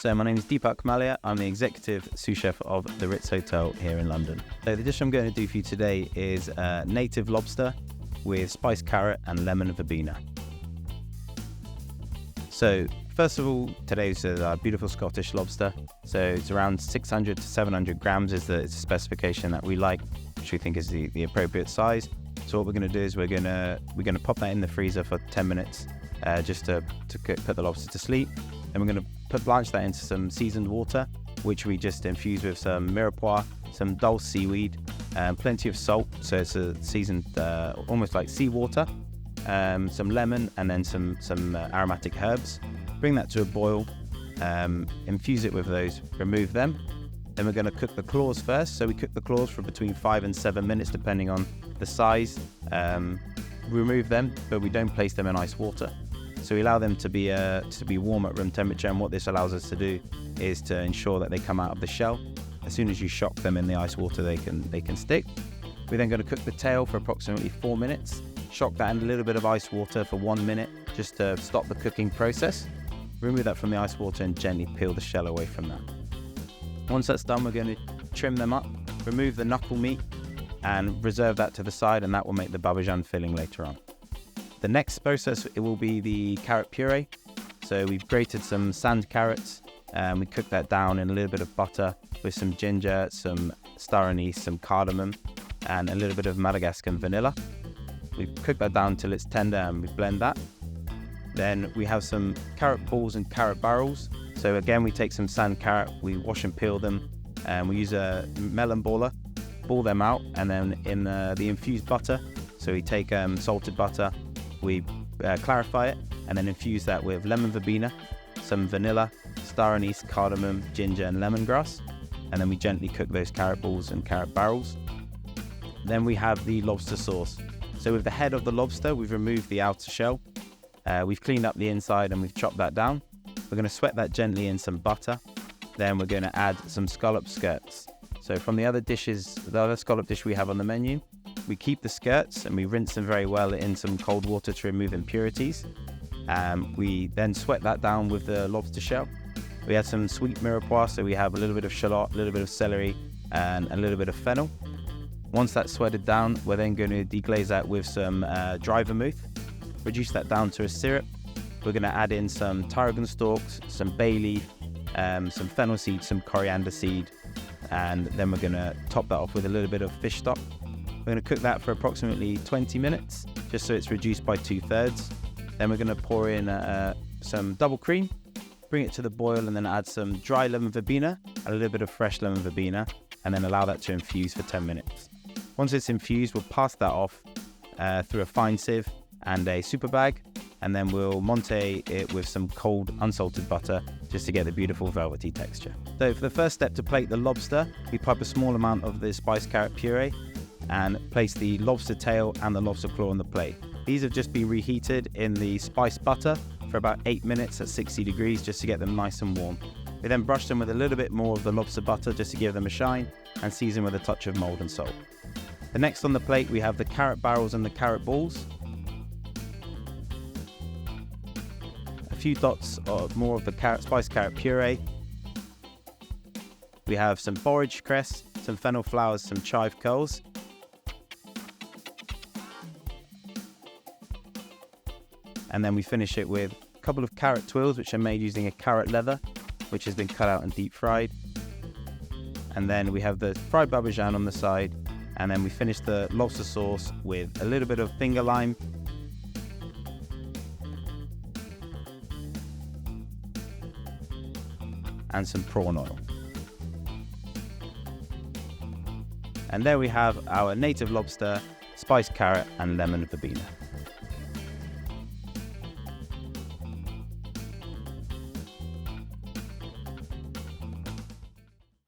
So my name is Deepak Mallya. I'm the executive sous chef of the Ritz Hotel here in London. So the dish I'm going to do for you today is native lobster with spiced carrot and lemon verbena. So first of all, today's a beautiful Scottish lobster. So it's around 600 to 700 grams is the specification that we like, which we think is the appropriate size. So what we're going to do is we're going to pop that in the freezer for 10 minutes just to put the lobster to sleep. Then we're going to blanch that into some seasoned water, which we just infuse with some mirepoix, some dulse seaweed, plenty of salt, so it's a seasoned almost like seawater, some lemon, and then some aromatic herbs. Bring that to a boil, infuse it with those, remove them. Then we're going to cook the claws first. So we cook the claws for between 5 and 7 minutes, depending on the size. Remove them, but we don't place them in ice water. So we allow them to be warm at room temperature, and what this allows us to do is to ensure that they come out of the shell. As soon as you shock them in the ice water, they can stick. We're then going to cook the tail for approximately 4 minutes. Shock that in a little bit of ice water for 1 minute, just to stop the cooking process. Remove that from the ice water and gently peel the shell away from that. Once that's done, we're going to trim them up, remove the knuckle meat, and reserve that to the side, and that will make the babajan filling later on. The next process, it will be the carrot puree. So we've grated some sand carrots, and we cook that down in a little bit of butter with some ginger, some star anise, some cardamom, and a little bit of Madagascan vanilla. We cook that down till it's tender, and we blend that. Then we have some carrot balls and carrot barrels. So again, we take some sand carrot, we wash and peel them, and we use a melon baller, ball them out, and then in the infused butter. So we take salted butter, we clarify it, and then infuse that with lemon verbena, some vanilla, star anise, cardamom, ginger, and lemongrass. And then we gently cook those carrot balls and carrot barrels. Then we have the lobster sauce. So with the head of the lobster, we've removed the outer shell. We've cleaned up the inside and we've chopped that down. We're going to sweat that gently in some butter. Then we're going to add some scallop skirts. So from the other dishes, the other scallop dish we have on the menu, we keep the skirts and we rinse them very well in some cold water to remove impurities. We then sweat that down with the lobster shell. We add some sweet mirepoix, so we have a little bit of shallot, a little bit of celery, and a little bit of fennel. Once that's sweated down, we're then going to deglaze that with some dry vermouth. Reduce that down to a syrup. We're going to add in some tarragon stalks, some bay leaf, some fennel seed, some coriander seed, and then we're going to top that off with a little bit of fish stock. We're going to cook that for approximately 20 minutes, just so it's reduced by 2/3. Then we're going to pour in some double cream, bring it to the boil, and then add some dry lemon verbena, and a little bit of fresh lemon verbena, and then allow that to infuse for 10 minutes. Once it's infused, we'll pass that off through a fine sieve and a super bag, and then we'll monte it with some cold unsalted butter just to get the beautiful velvety texture. So for the first step, to plate the lobster, we pipe a small amount of the spiced carrot puree and place the lobster tail and the lobster claw on the plate. These have just been reheated in the spiced butter for about 8 minutes at 60 degrees just to get them nice and warm. We then brush them with a little bit more of the lobster butter just to give them a shine, and season with a touch of mold and salt. The next on the plate, we have the carrot barrels and the carrot balls. A few dots of more of the spiced carrot puree. We have some borage cress, some fennel flowers, some chive curls. And then we finish it with a couple of carrot twirls, which are made using a carrot leather, which has been cut out and deep fried. And then we have the fried babajan on the side. And then we finish the lobster sauce with a little bit of finger lime, and some prawn oil. And there we have our native lobster, spiced carrot, and lemon verbena.